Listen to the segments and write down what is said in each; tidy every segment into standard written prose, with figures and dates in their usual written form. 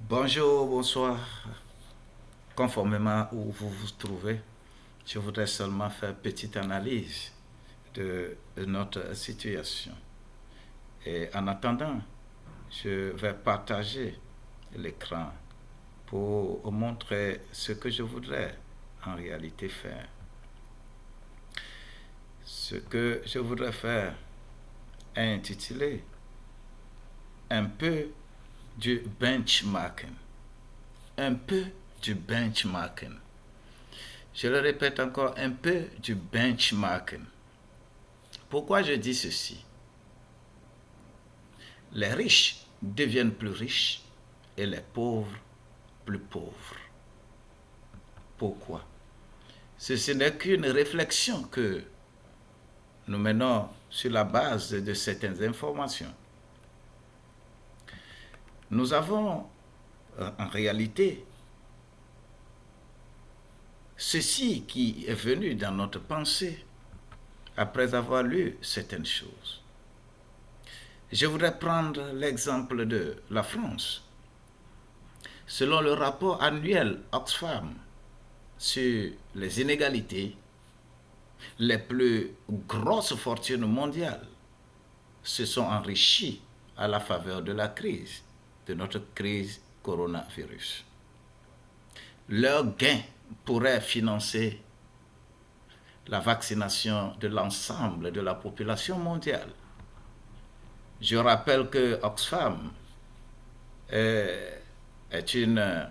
Bonjour, bonsoir. Conformément où vous vous trouvez, je voudrais seulement faire une petite analyse de notre situation. Et en attendant, je vais partager l'écran pour montrer ce que je voudrais en réalité faire. Ce que je voudrais faire est intitulé un peu du benchmarking. Un peu du benchmarking. Je le répète encore, un peu du benchmarking. Pourquoi je dis ceci? Les riches deviennent plus riches et les pauvres plus pauvres. Pourquoi? Ceci n'est qu'une réflexion que nous menons sur la base de certaines informations. Nous avons en réalité ceci qui est venu dans notre pensée après avoir lu certaines choses. Je voudrais prendre l'exemple de la France. Selon le rapport annuel Oxfam sur les inégalités, les plus grosses fortunes mondiales se sont enrichies à la faveur de la crise, de notre crise coronavirus. Leurs gains pourraient financer la vaccination de l'ensemble de la population mondiale. Je rappelle que Oxfam est une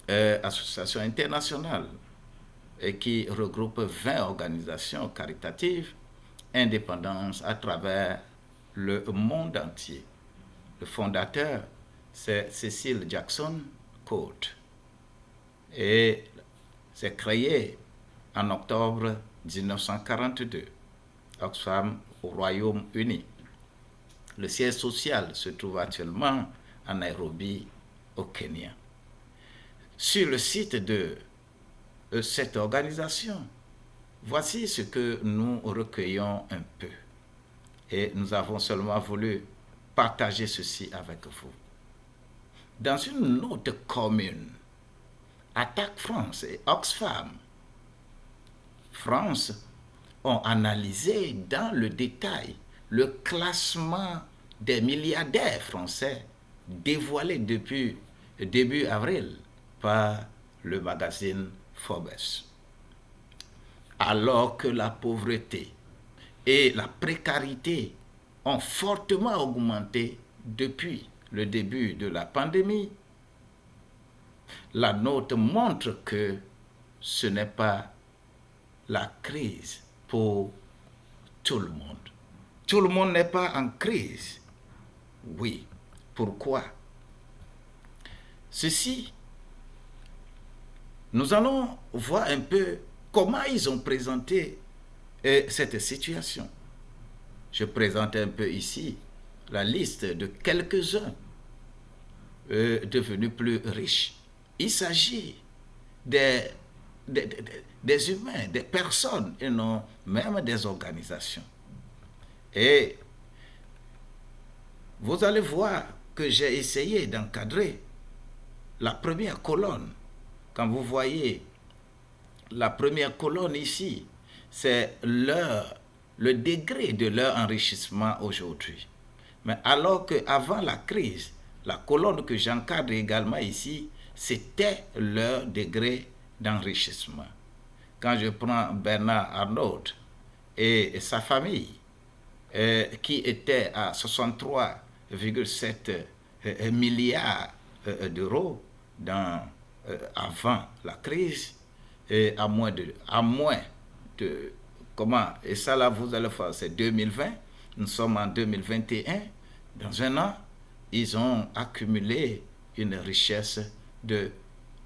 association internationale et qui regroupe 20 organisations caritatives indépendantes à travers le monde entier. Le fondateur, c'est Cecil Jackson Court. Et c'est créé en octobre 1942, Oxfam au Royaume-Uni. Le siège social se trouve actuellement à Nairobi, au Kenya. Sur le site de cette organisation, voici ce que nous recueillons un peu. Et nous avons seulement voulu partager ceci avec vous. Dans une note commune, Attaque France et Oxfam France ont analysé dans le détail le classement des milliardaires français dévoilé depuis début avril par le magazine Forbes. Alors que la pauvreté et la précarité ont fortement augmenté depuis le début de la pandémie, la note montre que ce n'est pas la crise pour tout le monde. Tout le monde n'est pas en crise. Oui. Pourquoi? Ceci, nous allons voir un peu comment ils ont présenté cette situation. Je présente un peu ici la liste de quelques-uns devenus plus riches. Il s'agit des humains, des personnes et non même des organisations. Et vous allez voir que j'ai essayé d'encadrer la première colonne. Quand vous voyez la première colonne ici, c'est le degré de leur enrichissement aujourd'hui. Mais alors qu'avant la crise, la colonne que j'encadre également ici, c'était leur degré d'enrichissement. Quand je prends Bernard Arnault et sa famille, qui était à 63,7 milliards d'euros avant la crise, et à moins de comment, et ça là vous allez voir, c'est 2020, nous sommes en 2021, dans un an, ils ont accumulé une richesse de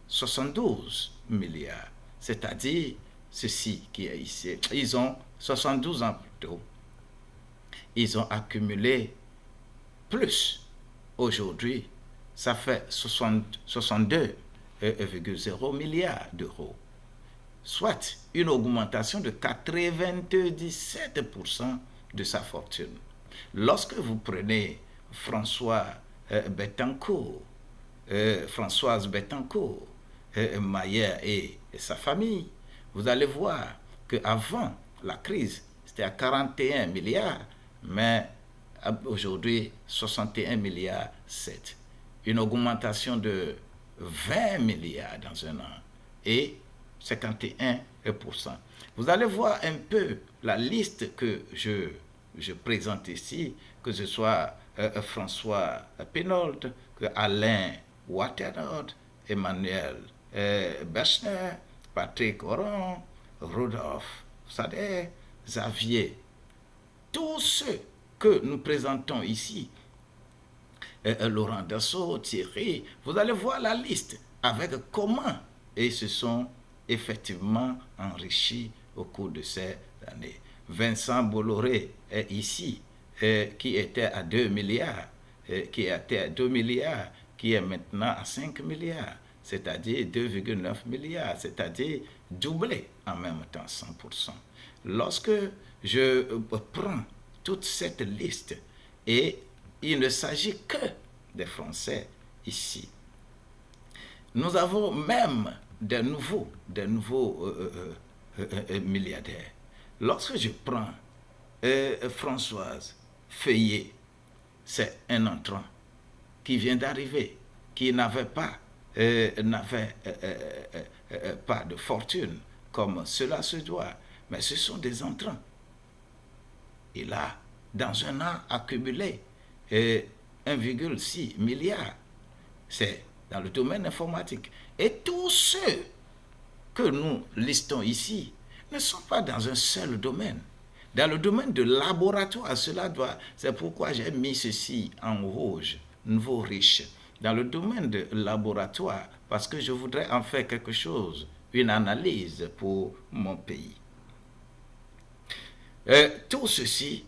72 milliards. C'est-à-dire, ceci qui est ici, ils ont 72 ans plus tôt, ils ont accumulé plus. Aujourd'hui, ça fait 62,0 milliards d'euros, soit une augmentation de 97% de sa fortune. Lorsque vous prenez François Bettencourt, Françoise Bettencourt, Mayer et sa famille, vous allez voir qu'avant la crise, c'était à 41 milliards, mais aujourd'hui, 61 milliards 7. Une augmentation de 20 milliards dans un an et 51%. Vous allez voir un peu la liste que je présente ici, que ce soit François Pinault, que Alain Wattenard, Emmanuel Bechner, Patrick Oron, Rudolf Sader, Xavier. Tous ceux que nous présentons ici, Laurent Dassault, Thierry, vous allez voir la liste avec comment ils se sont effectivement enrichis au cours de ces années. Vincent Bolloré est ici, qui était à 2 milliards, qui était à 2 milliards, qui est maintenant à 5 milliards, c'est-à-dire 2,9 milliards, c'est-à-dire doublé en même temps, 100%. Lorsque je prends toute cette liste, et il ne s'agit que des Français ici, nous avons même des nouveaux milliardaires. Lorsque je prends Françoise Feuillet, c'est un entrant qui vient d'arriver, qui n'avait pas de fortune comme cela se doit, mais ce sont des entrants. Il a, dans un an, accumulé 1,6 milliard. C'est dans le domaine informatique. Et tous ceux que nous listons ici ne sont pas dans un seul domaine. Dans le domaine de laboratoire, c'est pourquoi j'ai mis ceci en rouge, nouveau riche. Dans le domaine de laboratoire, parce que je voudrais en faire quelque chose, une analyse pour mon pays. Tout ceci,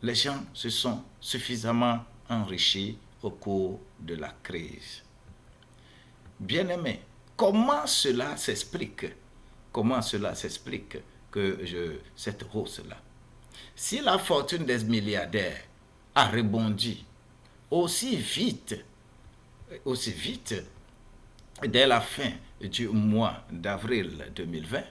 les gens se sont suffisamment enrichis au cours de la crise. Bien-aimés, comment cela s'explique? Comment cela s'explique cette hausse-là? Si la fortune des milliardaires a rebondi aussi vite dès la fin du mois d'avril 2020,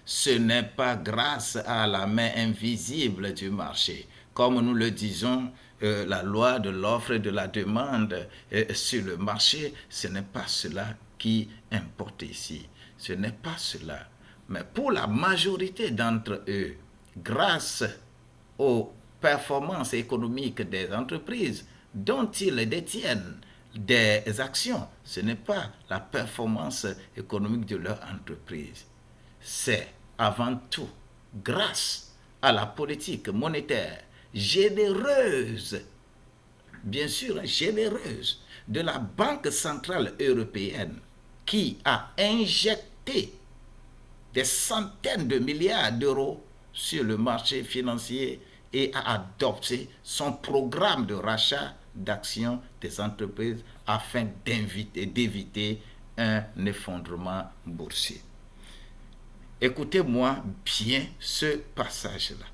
ce n'est pas grâce à la main invisible du marché. Comme nous le disons, la loi de l'offre et de la demande sur le marché, ce n'est pas cela qui importe ici. Ce n'est pas cela. Mais pour la majorité d'entre eux, grâce aux performances économiques des entreprises dont ils détiennent des actions, ce n'est pas la performance économique de leur entreprise. C'est avant tout grâce à la politique monétaire généreuse, bien sûr généreuse, de la Banque centrale européenne qui a injecté des centaines de milliards d'euros sur le marché financier et a adopté son programme de rachat d'actions des entreprises afin d'éviter un effondrement boursier. Écoutez-moi bien ce passage-là.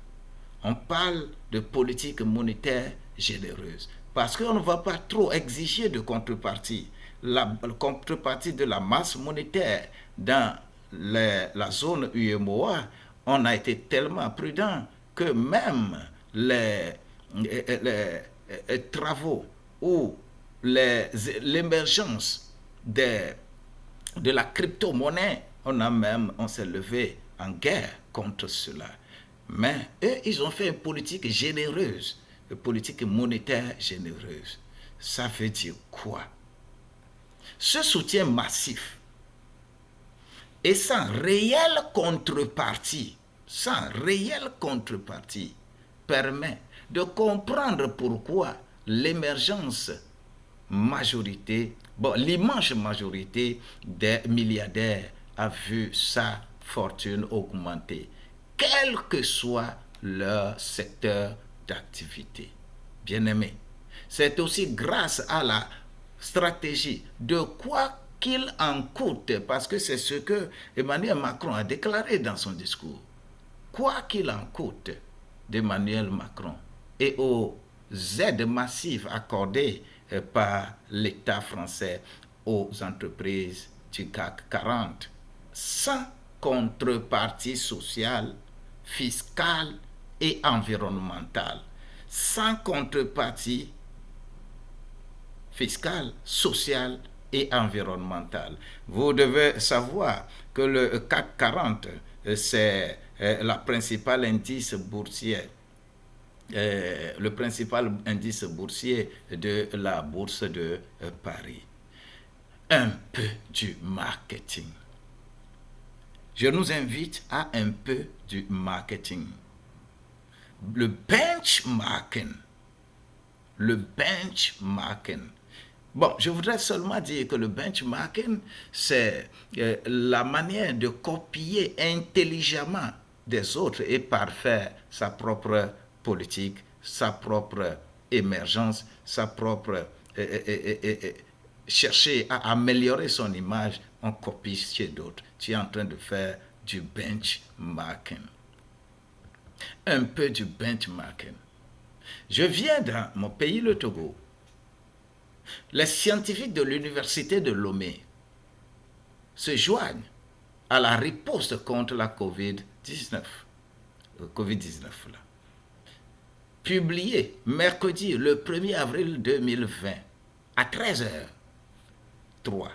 On parle de politique monétaire généreuse parce qu'on ne va pas trop exiger de contrepartie. La contrepartie de la masse monétaire dans la zone UEMOA, on a été tellement prudent que même les travaux ou l'émergence de la crypto-monnaie, on s'est levé en guerre contre cela. Mais eux, ils ont fait une politique généreuse, une politique monétaire généreuse. Ça veut dire quoi? Ce soutien massif et sans réelle contrepartie, permet de comprendre pourquoi l'immense majorité des milliardaires a vu sa fortune augmenter, quel que soit leur secteur d'activité. Bien-aimés, c'est aussi grâce à la stratégie de quoi qu'il en coûte, parce que c'est ce que Emmanuel Macron a déclaré dans son discours. Quoi qu'il en coûte d'Emmanuel Macron et aux aides massives accordées par l'État français aux entreprises du CAC 40, sans contrepartie sociale, fiscale et environnementale. Sans contrepartie fiscale, sociale et environnementale. Vous devez savoir que le CAC 40, c'est la principale indice boursier, le principal indice boursier de la bourse de Paris. Un peu du marketing. Je nous invite à un peu du marketing. Le benchmarking. Le benchmarking. Bon, je voudrais seulement dire que le benchmarking, c'est la manière de copier intelligemment des autres et parfaire sa propre politique, sa propre émergence, sa propre... chercher à améliorer son image, on copie chez d'autres. Tu es en train de faire du benchmarking. Un peu du benchmarking. Je viens dans mon pays, le Togo. Les scientifiques de l'université de Lomé se joignent à la riposte contre la COVID-19. Publié mercredi le 1er avril 2020 à 13h03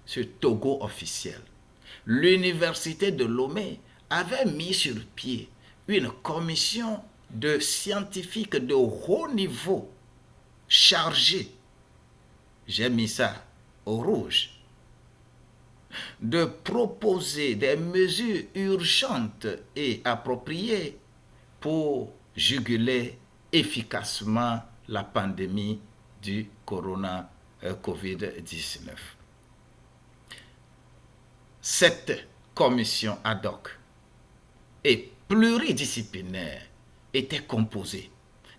sur Togo officiel. L'université de Lomé avait mis sur pied une commission de scientifiques de haut niveau chargés, j'ai mis ça au rouge, de proposer des mesures urgentes et appropriées pour juguler efficacement la pandémie du COVID-19. Cette commission ad hoc et pluridisciplinaire était composée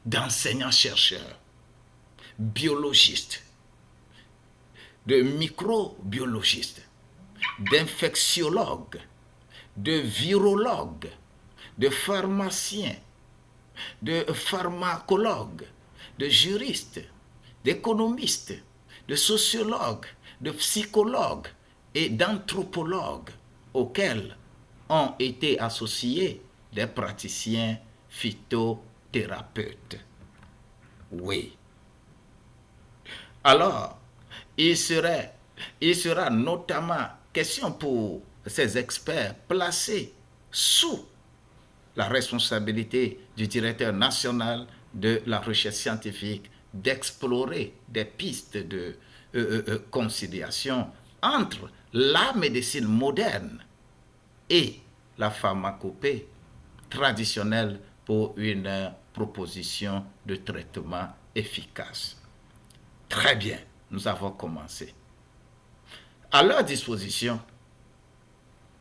d'enseignants-chercheurs, biologistes, de microbiologistes, d'infectiologues, de virologues, de pharmaciens, de pharmacologues, de juristes, d'économistes, de sociologues, de psychologues et d'anthropologues auxquels ont été associés des praticiens phytothérapeutes. Oui. Alors, il sera notamment question pour ces experts placés sous la responsabilité du directeur national de la recherche scientifique d'explorer des pistes de conciliation entre la médecine moderne et la pharmacopée traditionnelle pour une proposition de traitement efficace. Très bien, nous avons commencé. À leur disposition,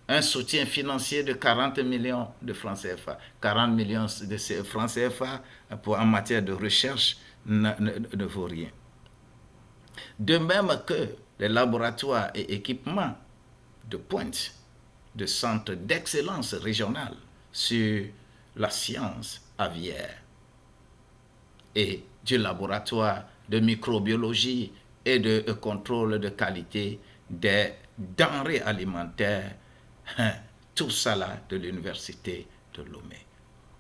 un soutien financier de 40 millions de francs CFA. 40 millions de francs CFA en matière de recherche ne vaut rien. De même que les laboratoires et équipements de pointe de centres d'excellence régionale sur la science aviaire et du laboratoire de microbiologie et de contrôle de qualité des denrées alimentaires, tout ça là de l'université de Lomé.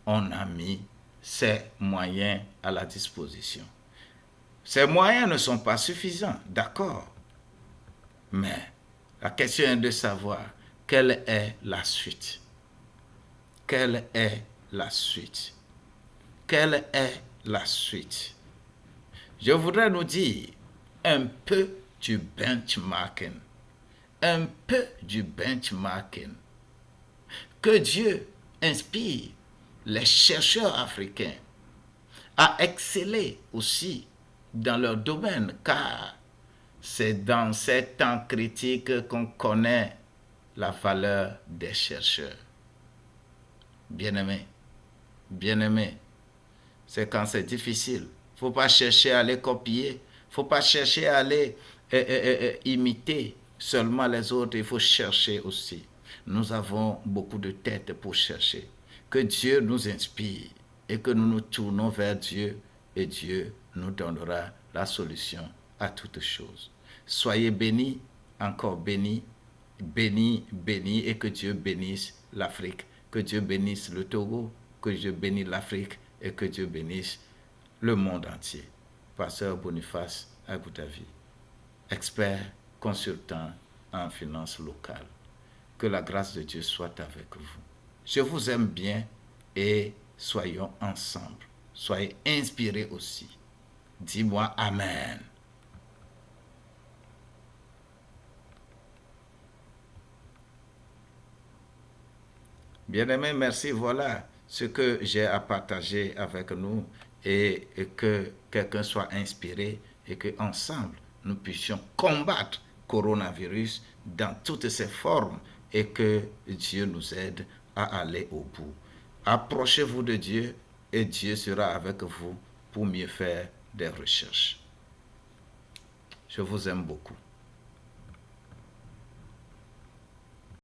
On a mis ces moyens à la disposition. Ces moyens ne sont pas suffisants, d'accord, mais la question est de savoir quelle est la suite. Quelle est la suite? Quelle est la suite? Je voudrais nous dire un peu du benchmarking. Un peu du benchmarking. Que Dieu inspire les chercheurs africains à exceller aussi dans leur domaine, car c'est dans ces temps critiques qu'on connaît la valeur des chercheurs. Bien-aimés, c'est quand c'est difficile. Il ne faut pas chercher à les copier, il ne faut pas chercher à les imiter seulement les autres, il faut chercher aussi. Nous avons beaucoup de têtes pour chercher. Que Dieu nous inspire et que nous nous tournons vers Dieu et Dieu nous donnera la solution à toutes choses. Soyez bénis, encore bénis, bénis, bénis, et que Dieu bénisse l'Afrique, que Dieu bénisse le Togo, que Dieu bénisse l'Afrique et que Dieu bénisse le monde entier. Pasteur Boniface Agoutavi, expert consultant en finances locales. Que la grâce de Dieu soit avec vous. Je vous aime bien et soyons ensemble. Soyez inspirés aussi. Dis-moi Amen. Bien-aimés, merci. Voilà ce que j'ai à partager avec nous et que quelqu'un soit inspiré et que ensemble nous puissions combattre coronavirus dans toutes ses formes et que Dieu nous aide à aller au bout. Approchez-vous de Dieu et Dieu sera avec vous pour mieux faire des recherches. Je vous aime beaucoup.